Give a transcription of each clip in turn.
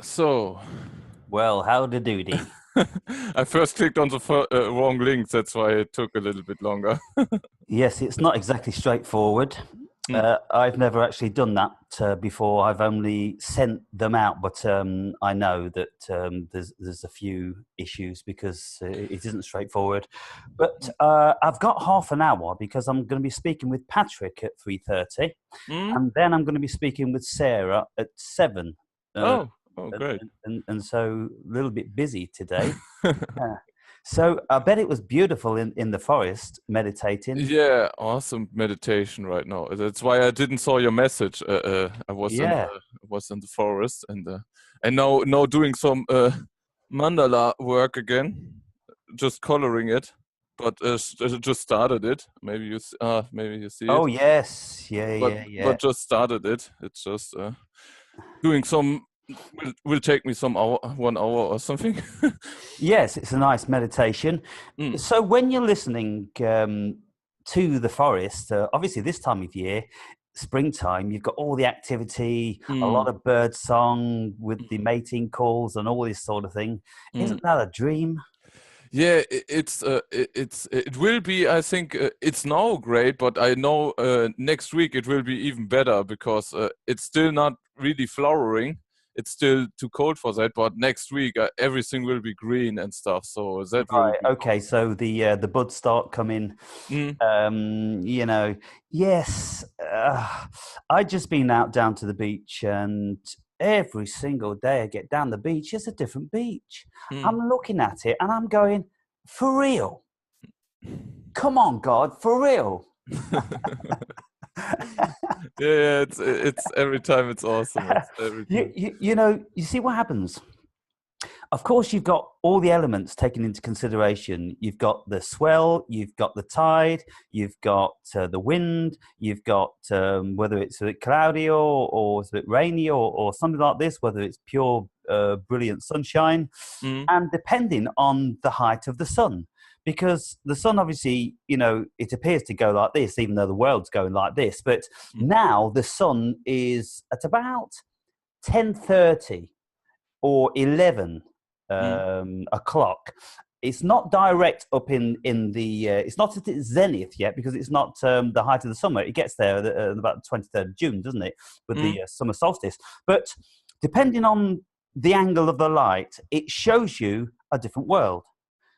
So, Well, howdy doody. I first clicked on the wrong link. That's why it took a little bit longer. Yes, it's not exactly straightforward. Mm. I've never actually done that before. I've only sent them out, but I know that there's a few issues because it isn't straightforward. But I've got half an hour because I'm going to be speaking with Patrick at 3:30, Mm? and then I'm going to be speaking with Sarah at 7. Uh, Oh, and, great. and so a little bit busy today. Yeah. So I bet it was beautiful in the forest meditating. Yeah, awesome meditation right now. That's why I didn't saw your message. Yeah. I was in the forest and now doing some mandala work again, just coloring it. But just started it. Maybe you see Oh it. yes. Yeah. But Yeah. Yeah. but just started it. It's just doing some will take me some hour, 1 hour or something. Yes, it's a nice meditation. Mm, So when you're listening to the forest, obviously this time of year, springtime, you've got all the activity, a lot mm, of bird song with the mm, mating calls and all this sort of thing. mm. Isn't that a dream? Yeah, it will be. I think it's now great, but I know next week it will be even better because it's still not really flowering. It's still too cold for that. But next week everything will be green and stuff. So that will Right. be Okay. awesome. So the buds start coming. Mm, You know, yes. I just been out down to the beach, and every single day I get down the beach, it's a different beach. mm. I'm looking at it, and I'm going, for real. Come on, God, for real. Yeah, it's every time it's awesome. It's every time. You see what happens. Of course, you've got all the elements taken into consideration. You've got the swell, you've got the tide, you've got the wind, you've got whether it's a bit cloudy or it's a bit rainy or something like this, whether it's pure brilliant sunshine, Mm, and depending on the height of the sun. Because the sun, obviously, it appears to go like this, even though the world's going like this. But mm, now the sun is at about 10:30 or 11 mm, o'clock. It's not direct up in the. It's not at its zenith yet because it's not the height of the summer. It gets there about the 23rd of June, doesn't it, with mm. the summer solstice? But depending on the angle of the light, it shows you a different world.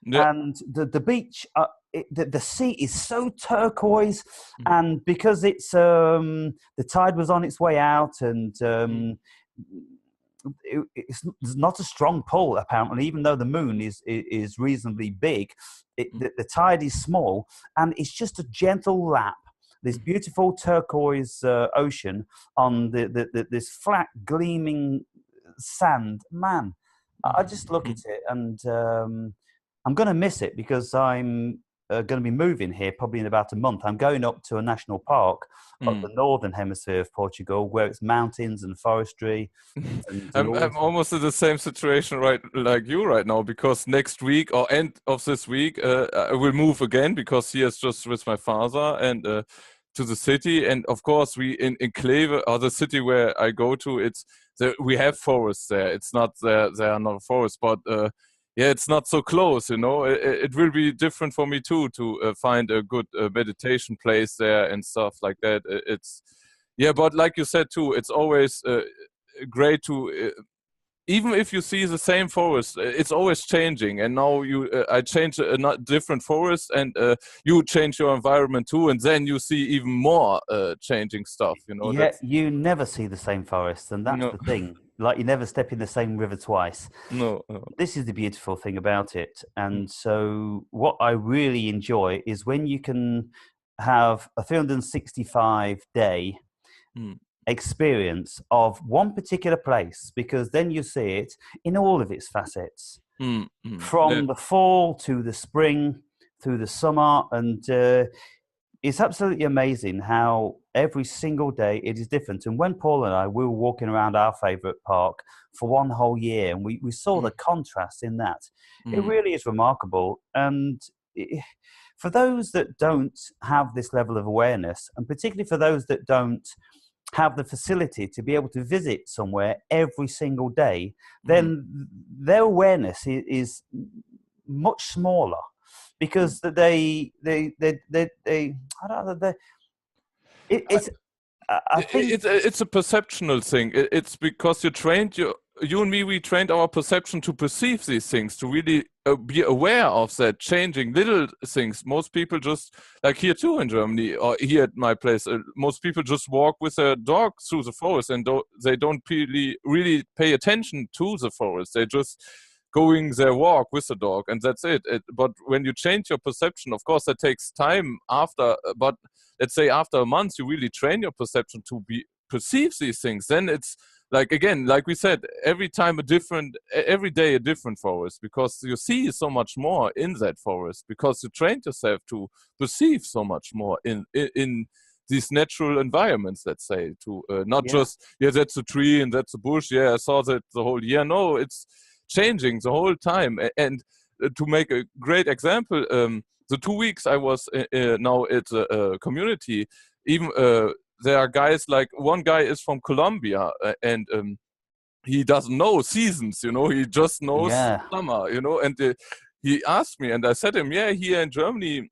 Yeah. And the beach, the sea is so turquoise, Mm, and because the tide was on its way out, and mm, it's not a strong pull apparently, even though the moon is reasonably big. mm, The tide is small, and it's just a gentle lap. This mm, beautiful turquoise ocean on this flat gleaming sand. Man, I just look mm, at it, and I'm going to miss it because I'm going to be moving here probably in about a month. I'm going up to a national park up the mm. northern hemisphere of Portugal, where it's mountains and forestry and all I'm this. almost in the same situation right like you right now because next week or end of this week I will move again because here's just with my father and to the city, and of course we in Kleve or the city where I go to, it's we have forests there. It's not there are not forests, but yeah, it's not so close. It will be different for me too to find a good meditation place there and stuff like that. It's yeah, but like you said too, it's always great to even if you see the same forest, it's always changing. And now I change a not different forest, and you change your environment too, and then you see even more changing stuff. Yeah, That's you never see the same forest, and that's no, the thing. Like you never step in the same river twice. no, no. This is the beautiful thing about it. Mm, And so, what I really enjoy is when you can have a 365-day mm, experience of one particular place, because then you see it in all of its facets, yeah, from the fall to the spring through the summer. And it's absolutely amazing how every single day it is different. And when Paul and I, we were walking around our favorite park for one whole year, and we saw mm, the contrast in that. It mm, really is remarkable. And for those that don't have this level of awareness, and particularly for those that don't have the facility to be able to visit somewhere every single day, then their awareness is much smaller, because they I don't know, it's I think it's a perceptual thing. It's because you and me, we trained our perception to perceive these things, to really be aware of that changing little things. Most people just, like here too in Germany, or here at my place, most people just walk with a dog through the forest, and they don't really pay attention to the forest. They just going their walk with the dog, and that's it. But when you change your perception, of course, that takes time after, but let's say after a month, you really train your perception to perceive these things. Then it's like, again, like we said, every day a different forest, because you see so much more in that forest, because you trained yourself to perceive so much more in these natural environments, let's say, to not just, that's a tree and that's a bush, I saw that the whole year. No, it's changing the whole time. And to make a great example, the 2 weeks I was now at a community, even there are guys, like one guy is from Colombia, and he doesn't know seasons, he just knows summer, and he asked me, and I said to him, here in Germany,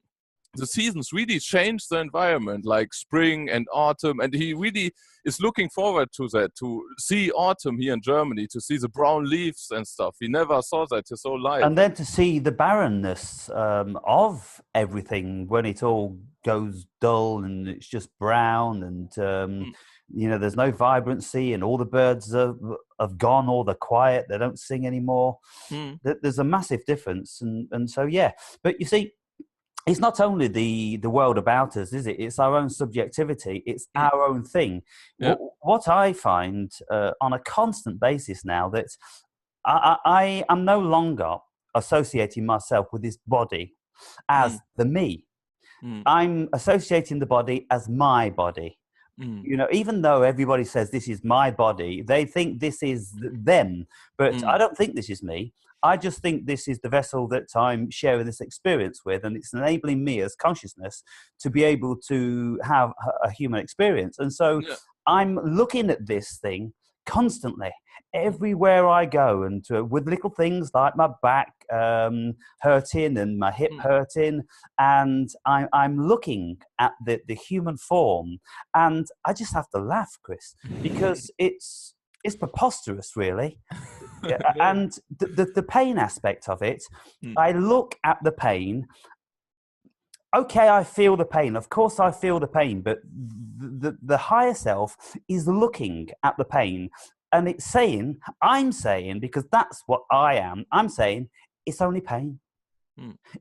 the seasons really change the environment, like spring and autumn, and he really is looking forward to that, to see autumn here in Germany, to see the brown leaves and stuff. He never saw that his whole life. And then to see the barrenness of everything when it all goes dull and it's just brown, and there's no vibrancy, and all the birds have gone, or they're quiet, they don't sing anymore. There's a massive difference, and so but you see, it's not only the world about us, is it? It's our own subjectivity. It's our own thing. Yeah. What I find on a constant basis now, that I am no longer associating myself with this body as the me. I'm associating the body as my body. Even though everybody says this is my body, they think this is them. But I don't think this is me. I just think this is the vessel that I'm sharing this experience with, and it's enabling me as consciousness to be able to have a human experience. And so I'm looking at this thing constantly, everywhere I go, and with little things like my back hurting and my hip hurting, and I'm looking at the human form, and I just have to laugh, Chris, because it's preposterous, really. And the pain aspect of it, I look at the pain. Okay, I feel the pain. Of course I feel the pain, but the higher self is looking at the pain, and it's saying, I'm saying, because that's what I am, I'm saying, it's only pain.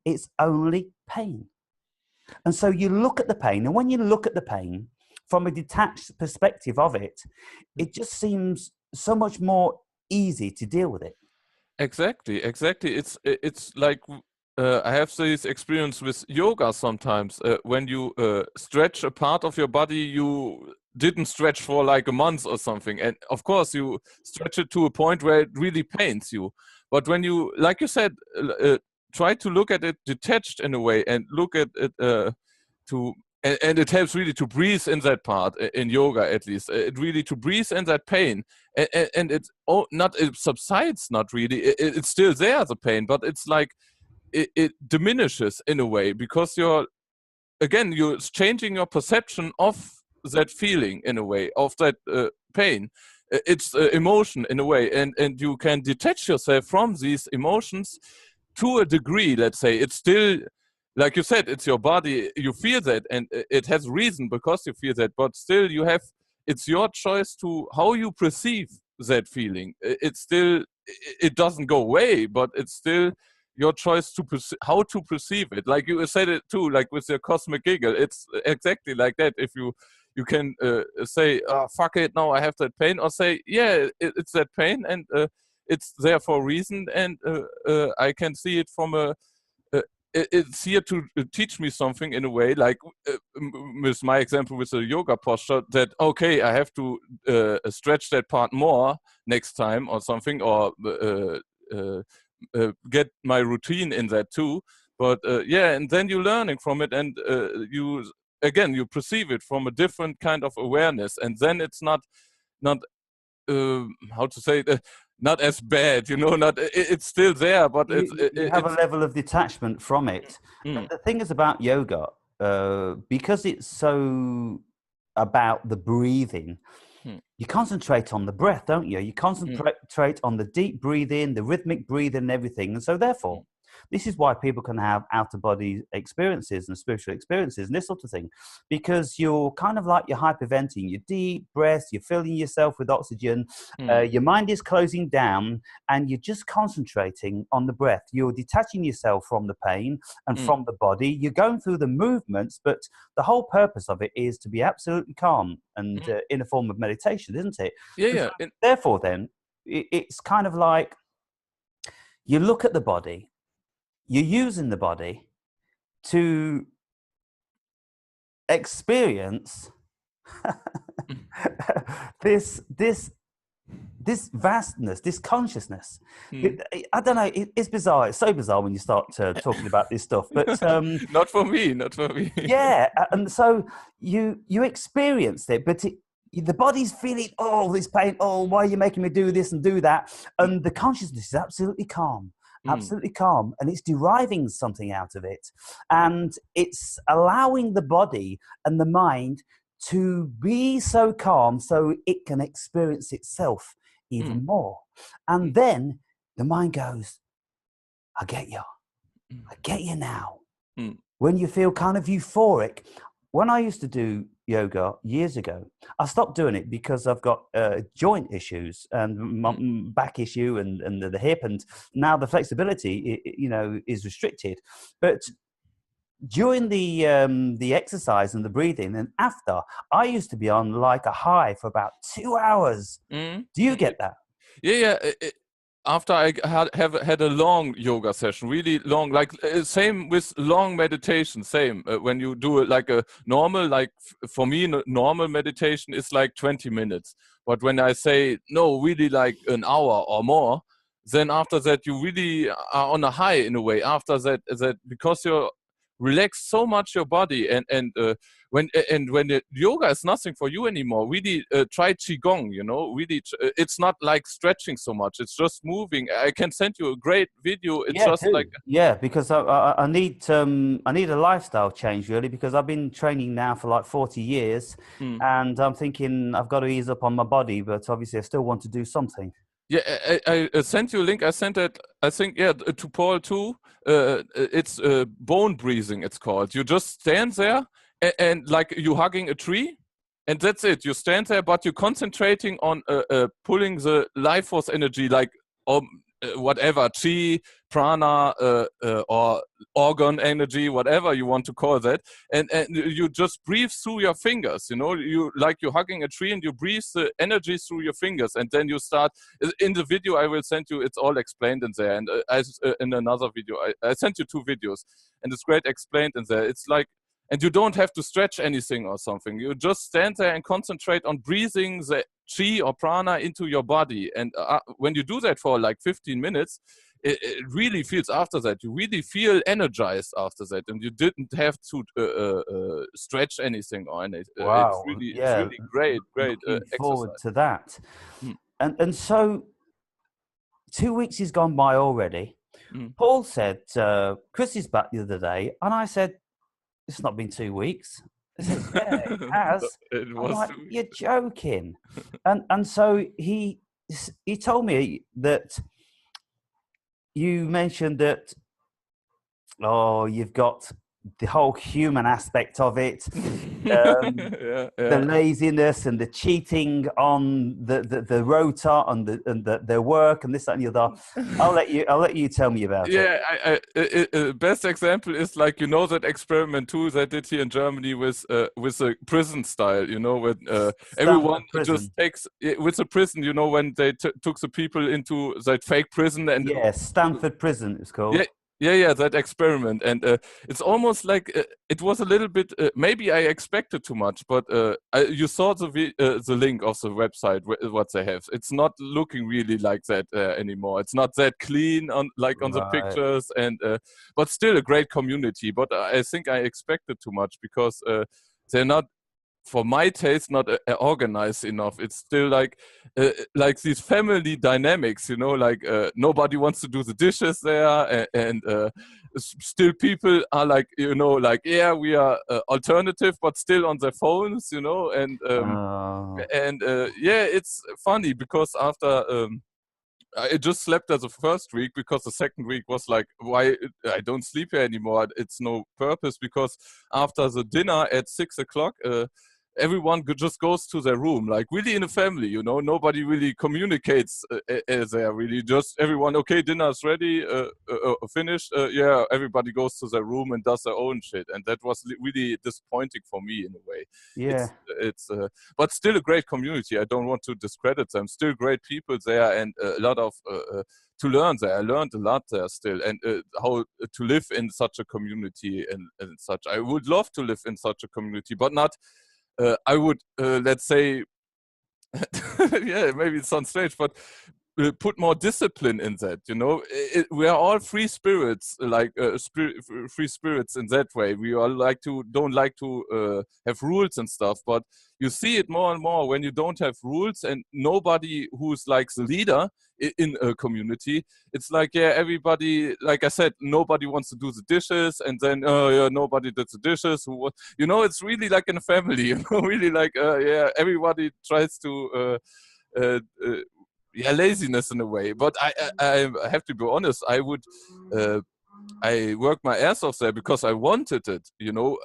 It's only pain. And so you look at the pain, and when you look at the pain from a detached perspective of it, it just seems so much more easy to deal with it. Exactly. It's like I have this experience with yoga sometimes. When you stretch a part of your body you didn't stretch for like a month or something, and of course you stretch it to a point where it really pains you. But when you, like you said, try to look at it detached in a way, and look at it and it helps really to breathe in that part, in yoga at least. It really to breathe in that pain, and it subsides, not really. It's still there, the pain, but it's like it diminishes in a way, because you're changing your perception of that feeling in a way, of that pain. It's emotion in a way, and you can detach yourself from these emotions to a degree. Let's say it's still, like you said, it's your body, you feel that, and it has reason because you feel that, but still it's your choice to how you perceive that feeling. It's still, it doesn't go away, but it's still your choice to how to perceive it. Like you said it too, like with your cosmic giggle, it's exactly like that. If you can say, oh, fuck it, now I have that pain, or say, it's that pain, and it's there for a reason, and I can see it from a it's here to teach me something in a way, like with my example with the yoga posture, that okay, I have to stretch that part more next time or something, or get my routine in that too. But and then you're learning from it, and you again, you perceive it from a different kind of awareness, and then it's not how to say it, not as bad, not it's still there, but You have a it's level of detachment from it. mm, And the thing is about yoga, because it's so about the breathing, mm, you concentrate on the breath, don't you? You mm, concentrate on the deep breathing, the rhythmic breathing, and everything. And so, therefore, mm, this is why people can have out of body experiences and spiritual experiences and this sort of thing, because you're kind of like you're hyperventing, your deep breaths, you're filling yourself with oxygen, mm, your mind is closing down, and you're just concentrating on the breath. You're detaching yourself from the pain and mm, from the body. You're going through the movements, but the whole purpose of it is to be absolutely calm and mm. in a form of meditation, isn't it? Yeah, And yeah. so, therefore, then, it's kind of like you look at the body, you're using the body to experience this vastness, this consciousness. Mm. I don't know. It's bizarre. It's so bizarre when you start talking about this stuff. But Not for me, not for me. yeah, and so you experienced it, but the body's feeling all this pain. Oh, why are you making me do this and do that? And the consciousness is absolutely calm. Mm, Absolutely calm, and it's deriving something out of it, and it's allowing the body and the mind to be so calm so it can experience itself mm, even more. mm, And then the mind goes, I get you. mm, I get you now. mm, When you feel kind of euphoric. When I used to do yoga years ago, I stopped doing it because I've got joint issues and my mm, back issue and the hip, and now the flexibility, is restricted. But during the exercise and the breathing and after, I used to be on like a high for about 2 hours. mm, Do you mm. get that? Yeah, yeah. After I have had a long yoga session, really long, like same with long meditation, same. When you do it like a normal, like for me, normal meditation is like 20 minutes. But when I say no, really like an hour or more, then after that you really are on a high in a way. After that because you're relax so much your body, and when the yoga is nothing for you anymore, really try qigong, really it's not like stretching so much, it's just moving. I can send you a great video. It's Yeah, just do. like Yeah, because I need a lifestyle change really, because I've been training now for like 40 years, mm, and I'm thinking I've got to ease up on my body, but obviously I still want to do something. yeah, I sent you a link. I sent it, I think, yeah, to Paul too. It's bone breathing, it's called. You just stand there, and like you hugging a tree, and that's it. You stand there, but you're concentrating on pulling the life force energy, like whatever, chi, prana, or organ energy, whatever you want to call that, and you just breathe through your fingers. You like you're hugging a tree, and you breathe the energy through your fingers, and then you start. In the video I will send you, it's all explained in there, and in another video I sent you 2 videos, and it's great explained in there. It's like, and you don't have to stretch anything or something. You just stand there and concentrate on breathing the chi or prana into your body. And when you do that for like 15 minutes, it really feels after that. You really feel energized after that, and you didn't have to stretch anything or anything. It's Wow. really, Yeah, great looking forward exercise. to that. Mm, And so 2 weeks has gone by already. mm. Paul said, Chris is back the other day, and I said, it's not been 2 weeks. He said, yeah, it has. It I'm was like, 2 weeks. you're joking. And so he told me that you mentioned that, oh, you've got the whole human aspect of it, Yeah, the yeah. laziness and the cheating on the rota and the work and this, that, and the other. I'll let you tell me about it. Yeah, best example is like, that experiment too they did here in Germany with a prison style, when everyone Stanford just Prison. takes with a prison, when they took the people into that fake prison and Yes, Stanford Prison it's yeah, called. yeah, that experiment, and it's almost like it was a little bit. Maybe I expected too much, but you saw the link of the website what they have. It's not looking really like that anymore. It's not that clean on the Right. pictures, and but still a great community. But I think I expected too much because they're not, for my taste, not organized enough. It's still like these family dynamics, you know, like nobody wants to do the dishes there, and still people are like, you know, like, yeah, we are alternative, but still on their phones, you know, and yeah, it's funny because after. I just slept as the first week because the second week was like, why I don't sleep here anymore. It's no purpose because after the dinner at 6 o'clock, everyone just goes to their room, like really in a family, you know, nobody really communicates there really, just everyone, okay, dinner's ready, finished, yeah, everybody goes to their room and does their own shit. And that was really disappointing for me in a way. Yeah. It's but still a great community. I don't want to discredit them, still great people there, and a lot of to learn there. I learned a lot there still, and how to live in such a community and such. I would love to live in such a community, but not I would, let's say, yeah, maybe it sounds strange, but put more discipline in that, you know. We are all free spirits, like free spirits in that way. We all don't like to have rules and stuff, but you see it more and more when you don't have rules and nobody who's like the leader in a community. It's like, yeah, everybody, like I said, nobody wants to do the dishes, and then yeah, nobody did the dishes. You know, it's really like in a family, you know, really like yeah, everybody tries to yeah, laziness in a way. But I have to be honest, I worked my ass off there because I wanted it, you know.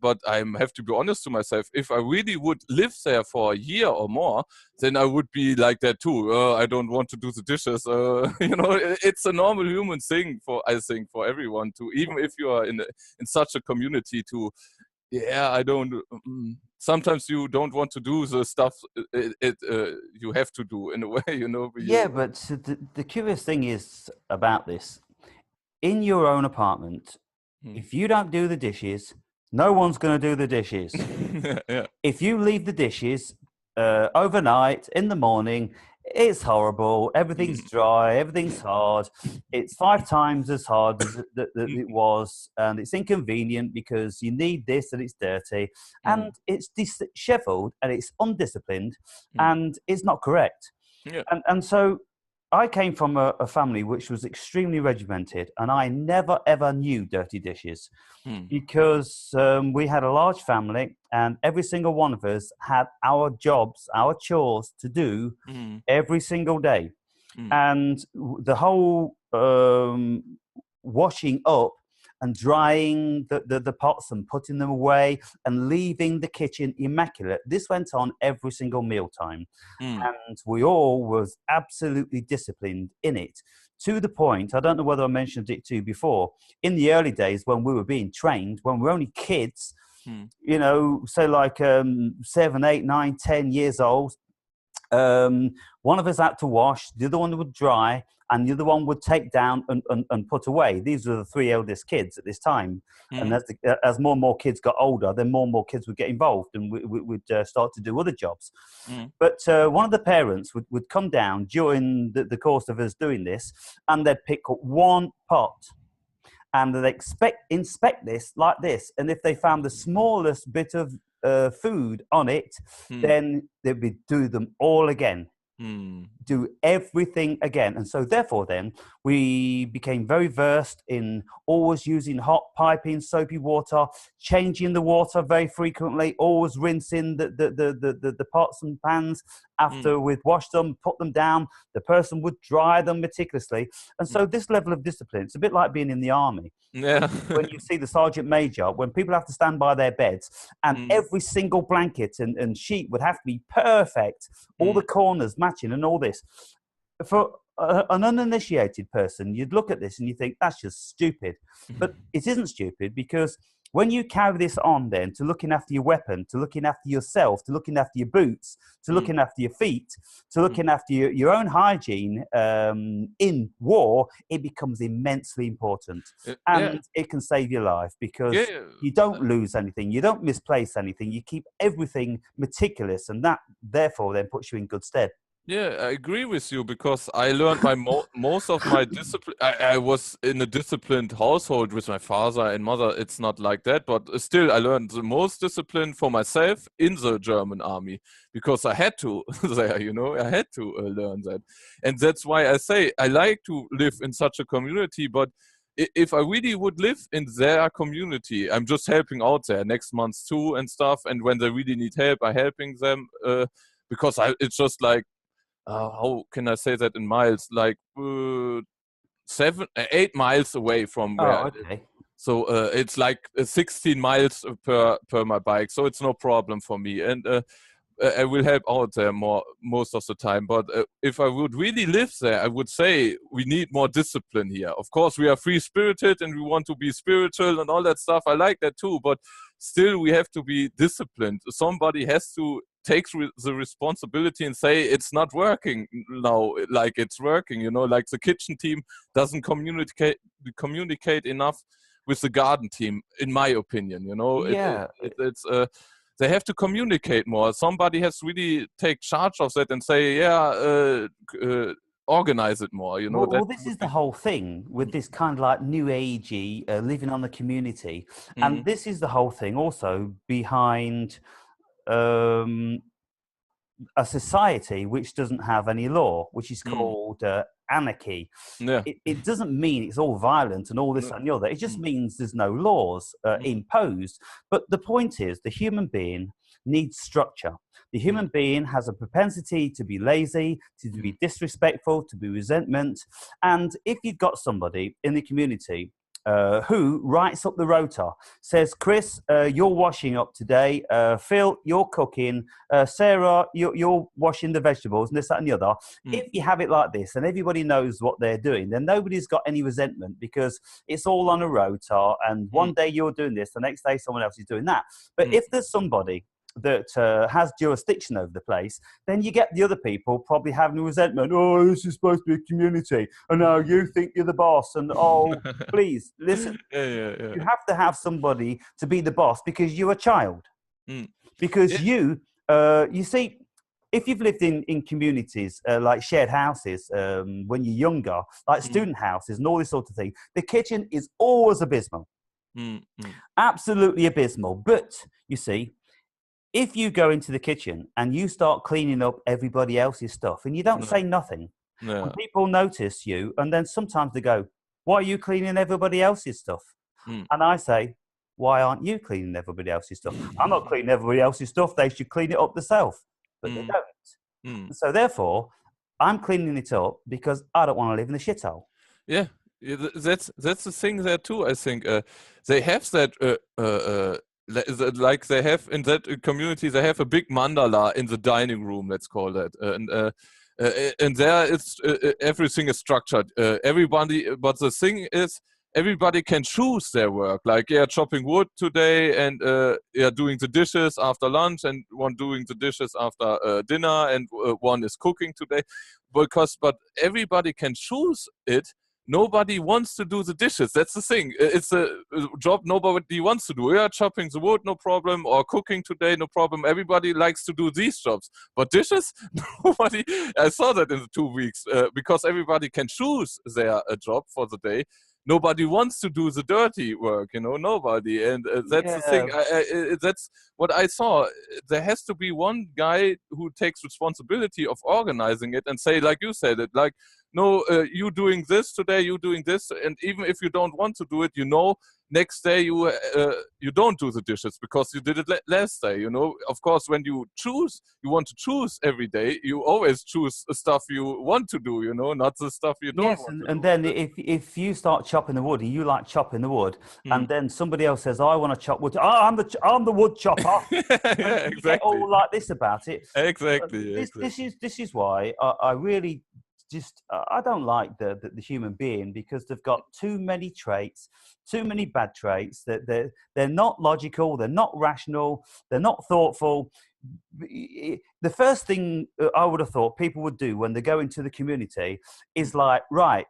But I have to be honest to myself. If I really would live there for a year or more, then I would be like that too. I don't want to do the dishes. You know, it's a normal human thing I think, for everyone to, even if you are in such a community, to, yeah, I don't. Sometimes you don't want to do the stuff you have to do in a way, you know. Yeah, but the curious thing is about this. In your own apartment, if you don't do the dishes, no one's going to do the dishes. Yeah. If you leave the dishes overnight, in the morning, it's horrible. Everything's dry. Everything's hard. It's 5 times as hard as it was, and it's inconvenient because you need this and it's dirty, and it's disheveled and it's undisciplined, and it's not correct. Yeah. And so I came from a family which was extremely regimented, and I never ever knew dirty dishes because we had a large family, and every single one of us had our jobs, our chores to do every single day. And the whole washing up and drying the pots and putting them away and leaving the kitchen immaculate, this went on every single mealtime. And we all was absolutely disciplined in it, to the point, I don't know whether I mentioned it to you before, in the early days when we were being trained, when we were only kids, you know, so like 7, 8, 9, 10 years old, one of us had to wash, the other one would dry, and the other one would take down and put away. These were the 3 eldest kids at this time. And as more and more kids got older, then more and more kids would get involved, and we'd start to do other jobs. But one of the parents would come down during the course of us doing this, and they'd pick up one pot, and they'd inspect this like this. And if they found the smallest bit of food on it, then they'd do them all again. Do everything again. And so therefore then we became very versed in always using hot piping soapy water, changing the water very frequently, always rinsing the pots and pans after we'd washed them, put them down. The person would dry them meticulously. And so this level of discipline, it's a bit like being in the army. Yeah. When you see the sergeant major, when people have to stand by their beds, and every single blanket and sheet would have to be perfect, all the corners matching and all this. For an uninitiated person, you'd look at this and you think, that's just stupid. But it isn't stupid, because when you carry this on then to looking after your weapon, to looking after yourself, to looking after your boots, to looking after your feet, to looking after your own hygiene in war, it becomes immensely important. And it can save your life, because you don't lose anything, you don't misplace anything, you keep everything meticulous, and that therefore then puts you in good stead. Yeah, I agree with you because I learned my most of my discipline. I was in a disciplined household with my father and mother. It's not like that, but still, I learned the most discipline for myself in the German army because I had to there. I had to learn that, and that's why I say I like to live in such a community. But if I really would live in their community, I'm just helping out there next month too and stuff. And when they really need help, I'm helping them. Because it's just like how can I say that in miles? Like 8 miles away from where I Oh, live. okay. So it's like 16 miles per my bike. So it's no problem for me. And I will help out there most of the time. But if I would really live there, I would say we need more discipline here. Of course, we are free spirited and we want to be spiritual and all that stuff. I like that too. But still, we have to be disciplined. Somebody has to take the responsibility and say it's not working now like it's working. Like the kitchen team doesn't communicate enough with the garden team, in my opinion. Yeah, It's they have to communicate more. Somebody has to really take charge of that and say, yeah, organize it more. That well, this would is the be. whole thing with this kind of like new agey living on the community, and Mm, this is the whole thing also behind um, a society which doesn't have any law, which is mm, called anarchy. yeah. It doesn't mean it's all violent and all this No, and the other. It just mm, means there's no laws mm, imposed. But the point is, the human being needs structure. The mm, human being has a propensity to be lazy, to mm, be disrespectful, to be resentment. And if you've got somebody in the community who writes up the rota, says, Chris, you're washing up today. Phil, you're cooking. Sarah, you're washing the vegetables and this, that, and the other. mm, If you have it like this and everybody knows what they're doing, then nobody's got any resentment because it's all on a rota. And mm, one day you're doing this, the next day someone else is doing that. But mm. if there's somebody that has jurisdiction over the place, then you get the other people probably having resentment. Oh, this is supposed to be a community. And now you think you're the boss. And oh, please listen. Yeah, yeah, yeah. You have to have somebody to be the boss because you're a child. Mm. Because Yeah. you see, if you've lived in communities like shared houses when you're younger, like Mm, student houses and all this sort of thing, the kitchen is always abysmal, mm, mm. absolutely abysmal. But you see, if you go into the kitchen and you start cleaning up everybody else's stuff and you don't Yeah, say nothing, yeah. and people notice you, and then sometimes they go, "Why are you cleaning everybody else's stuff?" Mm. And I say, "Why aren't you cleaning everybody else's stuff?" "I'm not cleaning everybody else's stuff. They should clean it up themselves." But they Mm, don't. mm. So therefore, I'm cleaning it up because I don't want to live in the shithole. Yeah, that's the thing there too. I think they have that like they have in that community they have a big mandala in the dining room. Let's call that, and there it's everything is structured. Everybody, but the thing is. Everybody can choose their work, like chopping wood today, and doing the dishes after lunch, and one doing the dishes after dinner, and one is cooking today. But everybody can choose it. Nobody wants to do the dishes. That's the thing. It's a job nobody wants to do. Yeah, chopping the wood, no problem, or cooking today, no problem. Everybody likes to do these jobs, but dishes, nobody. I saw that in the 2 weeks because everybody can choose their job for the day. Nobody wants to do the dirty work, nobody, and that's the thing. Yeah, That's what I saw. There has to be one guy who takes responsibility of organizing it and say, like you said it, like no, you doing this today, you doing this, and even if you don't want to do it, next day you don't do the dishes because you did it last day. Of course, when you want to choose every day. You always choose the stuff you want to do. Not the stuff you don't yes, want to and do. then if you start chopping the wood and you like chopping the wood, Mm. and then somebody else says, "I want to chop wood," I'm the wood chopper, and Yeah, you get exactly, all like this about it. exactly, This exactly. is why I really just I don't like the human being because they've got too many traits, too many bad traits. That they're not logical, they're not rational, they're not thoughtful. The first thing I would have thought people would do when they go into the community Mm, is like, right,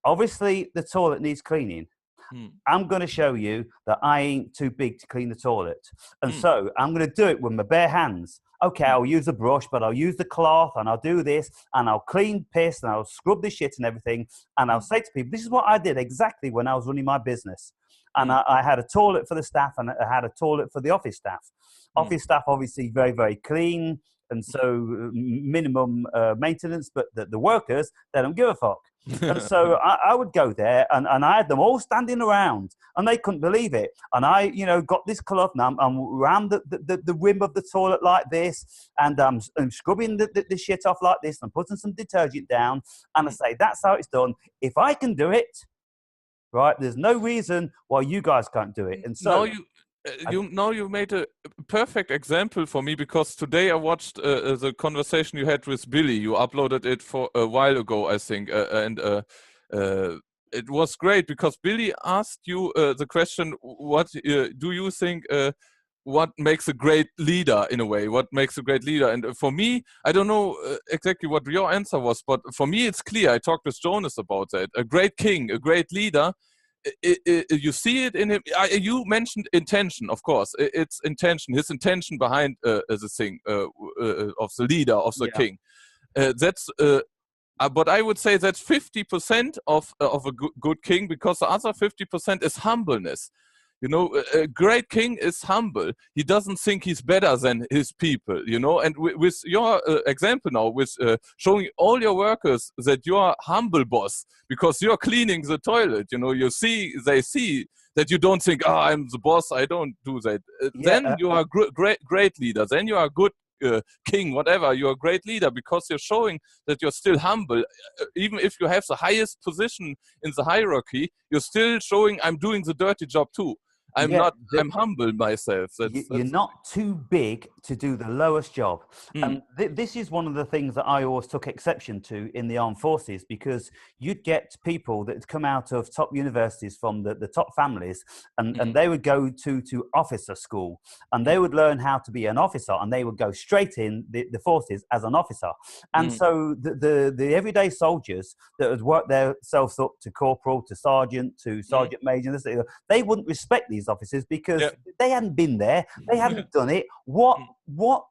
obviously the toilet needs cleaning. mm, I'm going to show you that I ain't too big to clean the toilet. And mm, so I'm going to do it with my bare hands. Okay, I'll use a brush, but I'll use the cloth and I'll do this and I'll clean piss and I'll scrub the shit and everything. And I'll say to people, this is what I did exactly when I was running my business. And I had a toilet for the staff and I had a toilet for the office staff. Office staff, obviously, very, very clean. And so minimum maintenance, but the workers, they don't give a fuck. And so I would go there and I had them all standing around and they couldn't believe it. And I, got this cloth and I'm around the rim of the toilet like this and I'm scrubbing the shit off like this and putting some detergent down. And I say, that's how it's done. If I can do it, right, there's no reason why you guys can't do it. And so now you made a perfect example for me, because today I watched the conversation you had with Billy. You uploaded it for a while ago, I think, and it was great because Billy asked you the question: what do you think? What makes a great leader in a way? What makes a great leader? And for me, I don't know exactly what your answer was, but for me, it's clear. I talked with Jonas about that. A great king, a great leader. You see it in him. You mentioned intention, of course. It's intention, his intention behind the thing of the leader, of the king. That's but I would say that's 50% of a good king, because the other 50% is humbleness. A great king is humble. He doesn't think he's better than his people, and with your example now, with showing all your workers that you are humble boss because you're cleaning the toilet, they see that you don't think, I'm the boss, I don't do that. Then you are a great leader. Then you are a good king, whatever. You're a great leader because you're showing that you're still humble. Even if you have the highest position in the hierarchy, you're still showing I'm doing the dirty job too. I'm humble myself. You're not too big to do the lowest job. And this is one of the things that I always took exception to in the armed forces, because you'd get people that come out of top universities from the top families and they would go to officer school and they would learn how to be an officer and they would go straight in the forces as an officer. And so the everyday soldiers that had worked themselves up to corporal, to sergeant major, they wouldn't respect these officers because they hadn't been there, they hadn't done it. What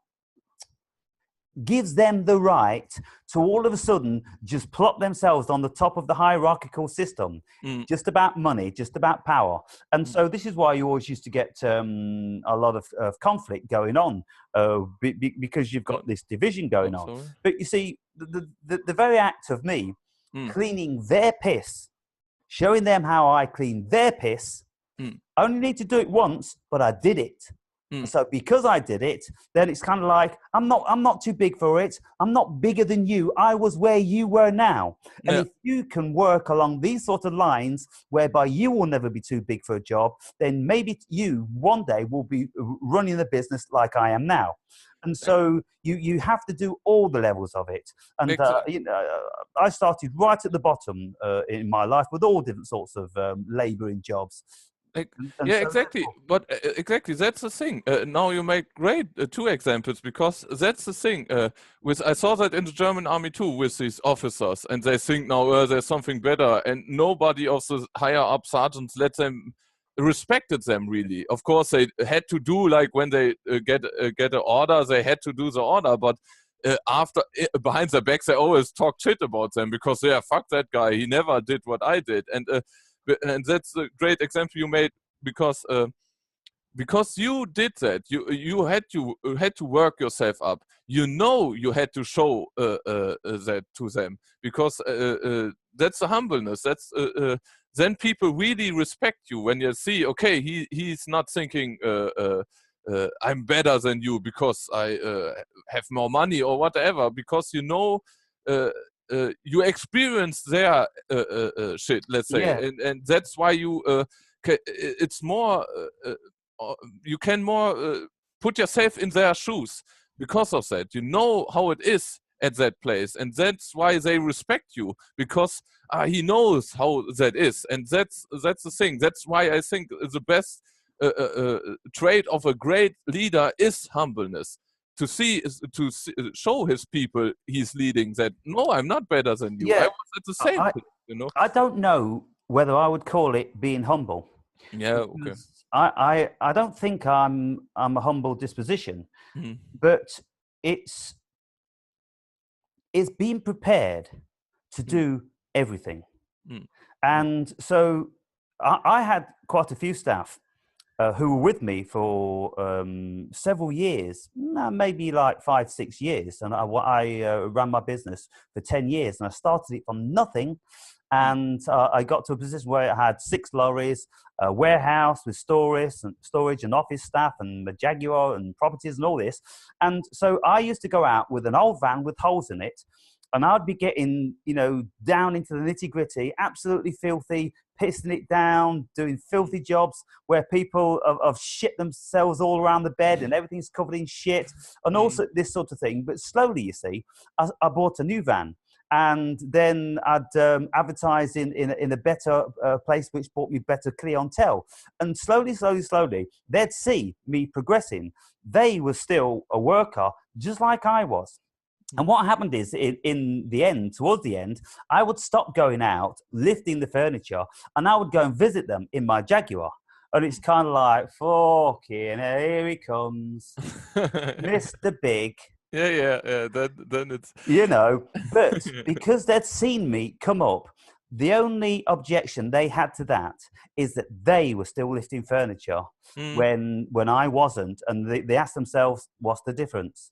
gives them the right to all of a sudden just plop themselves on the top of the hierarchical system, just about money, just about power? And so this is why you always used to get a lot of conflict going on, because you've got this division going on. But you see, the very act of me cleaning their piss, showing them how I clean their piss, I only need to do it once, but I did it. So because I did it, then it's kind of like, I'm not too big for it. I'm not bigger than you. I was where you were now. And if you can work along these sort of lines whereby you will never be too big for a job, then maybe you one day will be running the business like I am now. And so you have to do all the levels of it. And I started right at the bottom in my life with all different sorts of labouring jobs. Exactly. But exactly, that's the thing. Now you make great two examples, because that's the thing. I saw that in the German army too, with these officers, and they think now there's something better, and nobody of the higher up sergeants respected them really. Of course, they had to do, like when they get an order, they had to do the order, but after behind their backs, they always talk shit about them because fuck that guy, he never did what I did. And that's a great example you made, because you did that. You had to work yourself up. You had to show that to them, because that's the humbleness. That's then people really respect you when you see, okay, he's not thinking I'm better than you because I have more money or whatever, because you experience their shit, let's say, and that's why it's more you can more put yourself in their shoes because of that. You know how it is at that place, and that's why they respect you, because he knows how that is, and that's the thing. That's why I think the best trait of a great leader is humbleness. To show his people he's leading that, no, I'm not better than you. I was at the same thing, I don't know whether I would call it being humble. Yeah, okay. I don't think I'm a humble disposition, but it's being prepared to do everything. Mm. And so I had quite a few staff who were with me for several years, maybe like 5-6 years. And I ran my business for 10 years, and I started it from nothing. And I got to a position where I had 6 lorries, a warehouse with storage and office staff, and a Jaguar and properties and all this. And so I used to go out with an old van with holes in it, and I'd be getting, down into the nitty gritty, absolutely filthy, pissing it down, doing filthy jobs where people have shit themselves all around the bed and everything's covered in shit and also this sort of thing. But slowly, you see, I bought a new van. And then I'd advertise in a better place, which brought me better clientele. And slowly, they'd see me progressing. They were still a worker, just like I was. And what happened is, in the end, towards the end, I would stop going out, lifting the furniture, and I would go and visit them in my Jaguar. And it's kind of like, fucking, here he comes, Mr. Big. Yeah. Then it's But because they'd seen me come up, the only objection they had to that is that they were still lifting furniture when I wasn't, and they asked themselves, what's the difference?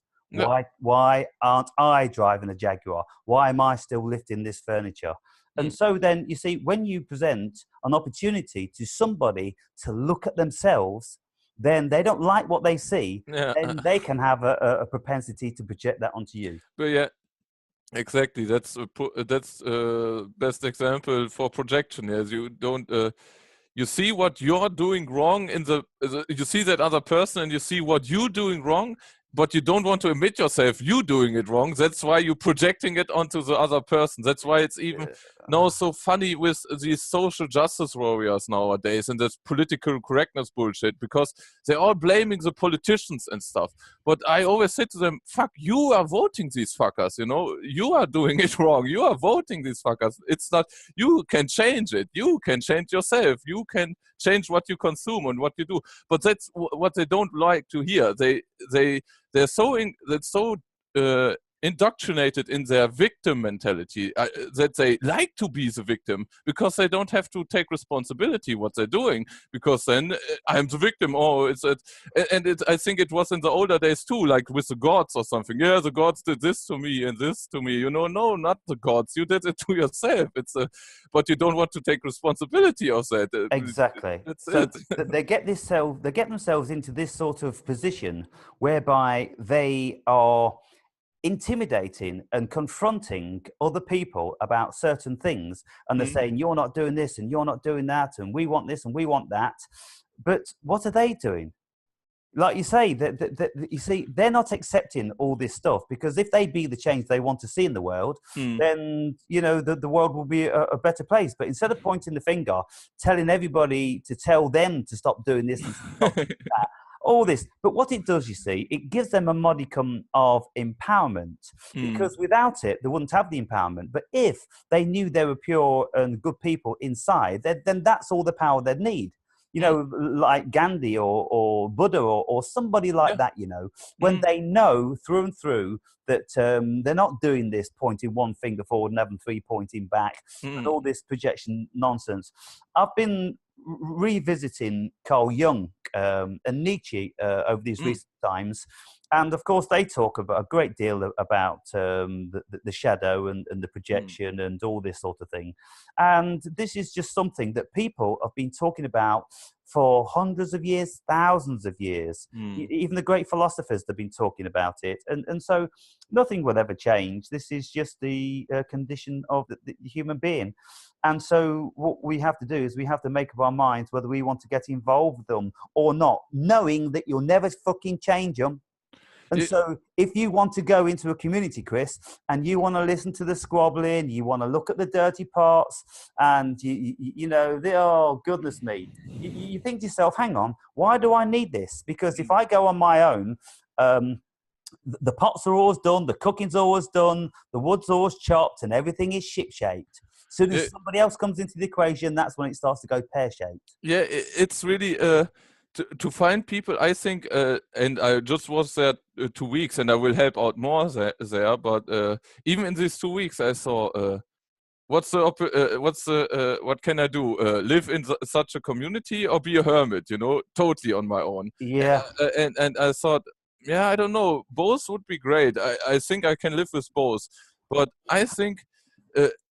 Why aren't I driving a Jaguar? Why am I still lifting this furniture? And so then, you see, when you present an opportunity to somebody to look at themselves, then they don't like what they see, then they can have a propensity to project that onto you. But yeah, exactly. That's best example for projection. Yes, you don't. You see what you're doing wrong you see that other person, and you see what you're doing wrong, but you don't want to admit yourself you doing it wrong. That's why you're projecting it onto the other person. That's why it's even now so funny with these social justice warriors nowadays and this political correctness bullshit, because they're all blaming the politicians and stuff. But I always say to them, fuck, you are voting these fuckers, you are doing it wrong. You are voting these fuckers. It's not, you can change it. You can change yourself. You can change what you consume and what you do. But that's what they don't like to hear. They're so indoctrinated in their victim mentality that they like to be the victim because they don't have to take responsibility what they're doing, because then I'm the victim. I think it was in the older days too, like with the gods or something. Yeah, the gods did this to me and this to me. No, not the gods. You did it to yourself. But you don't want to take responsibility of that. Exactly. So they get themselves into this sort of position whereby they are intimidating and confronting other people about certain things, and they're saying, you're not doing this and you're not doing that, and we want this and we want that. But what are they doing? Like you say, you see, they're not accepting all this stuff, because if they be the change they want to see in the world, then the world will be a better place. But instead of pointing the finger, telling everybody to tell them to stop doing this and stop doing that, all this. But what it does, you see, it gives them a modicum of empowerment, because without it, they wouldn't have the empowerment. But if they knew they were pure and good people inside, then that's all the power they'd need. Like Gandhi or Buddha or somebody like that, when they know through and through that they're not doing this pointing one finger forward and having 3 pointing back and all this projection nonsense. I've been revisiting Carl Jung and Nietzsche over these recent times. And of course, they talk about a great deal about the shadow and the projection and all this sort of thing. And this is just something that people have been talking about for hundreds of years, thousands of years. Even the great philosophers have been talking about it. And so nothing will ever change. This is just the condition of the human being. And so what we have to do is we have to make up our minds whether we want to get involved with them or not, knowing that you'll never fucking change them. And so if you want to go into a community, Chris, and you want to listen to the squabbling, you want to look at the dirty parts, and oh, goodness me, you think to yourself, hang on, why do I need this? Because if I go on my own, the pots are always done, the cooking's always done, the wood's always chopped, and everything is ship-shaped. As soon as somebody else comes into the equation, that's when it starts to go pear-shaped. Yeah, it's really to find people, I think, and I just was there 2 weeks, and I will help out more there. But even in these 2 weeks, I saw what can I do? Live in such a community or be a hermit? Totally on my own. Yeah. And I thought, yeah, I don't know. Both would be great. I think I can live with both, but I think.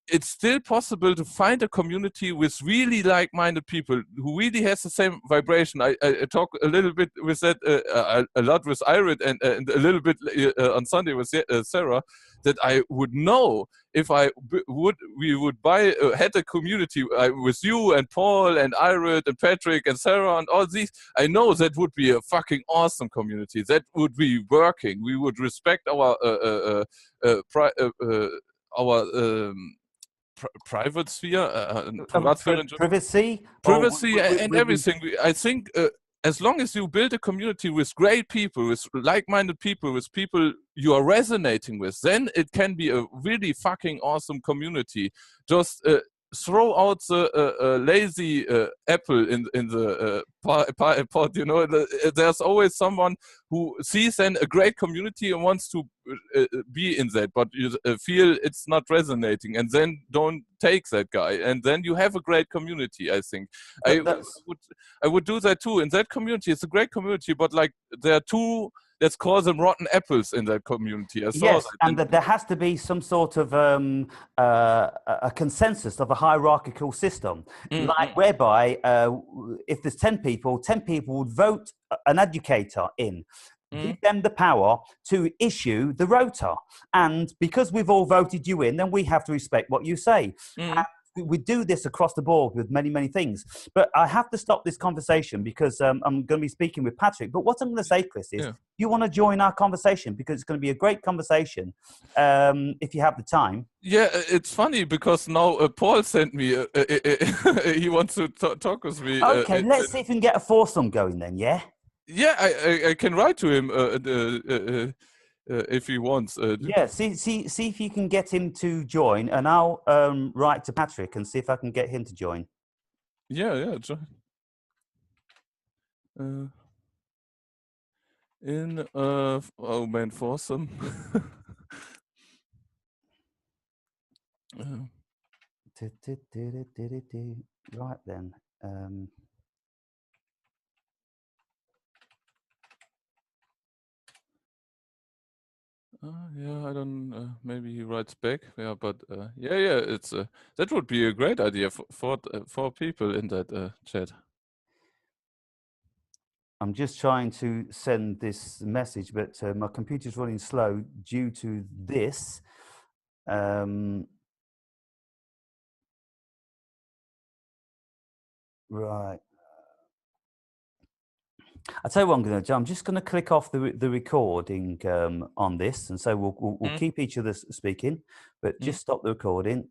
It's still possible to find a community with really like-minded people who really has the same vibration. I talk a little bit with that, a lot with Irid, and a little bit on Sunday with Sarah, that I would know if we would had a community with you and Paul and Irid and Patrick and Sarah and all these. I know that would be a fucking awesome community. That would be working. We would respect our private sphere, privacy, privacy, and everything. I think as long as you build a community with great people, with like-minded people, with people you are resonating with, then it can be a really fucking awesome community. Just throw out the lazy apple in the pot. There's always someone who sees then a great community and wants to be in that, but you feel it's not resonating, and then don't take that guy, and then you have a great community. I think I would do that too. In that community, it's a great community, but like there are two, let's call them rotten apples in that community. Yes, and that there has to be some sort of a consensus of a hierarchical system, whereby if there's 10 people would vote an educator in, give them the power to issue the rota. And because we've all voted you in, then we have to respect what you say. And we do this across the board with many, many things. But I have to stop this conversation because I'm going to be speaking with Patrick. But what I'm going to say, Chris, is you want to join our conversation, because it's going to be a great conversation if you have the time. Yeah, it's funny because now Paul sent me, he wants to talk with me. Okay, let's see if we can get a foursome going then, yeah? Yeah, I can write to him if he wants. Yeah, see if you can get him to join, and I'll write to Patrick and see if I can get him to join. Yeah, join. Oh man, foursome. Right then. Yeah, I don't. Maybe he writes back. Yeah, but yeah. It's that would be a great idea for people in that chat. I'm just trying to send this message, but my computer's running slow due to this. Right. I'll tell you what I'm going to do. I'm just going to click off the recording on this, and so we'll keep each other speaking, but just stop the recording.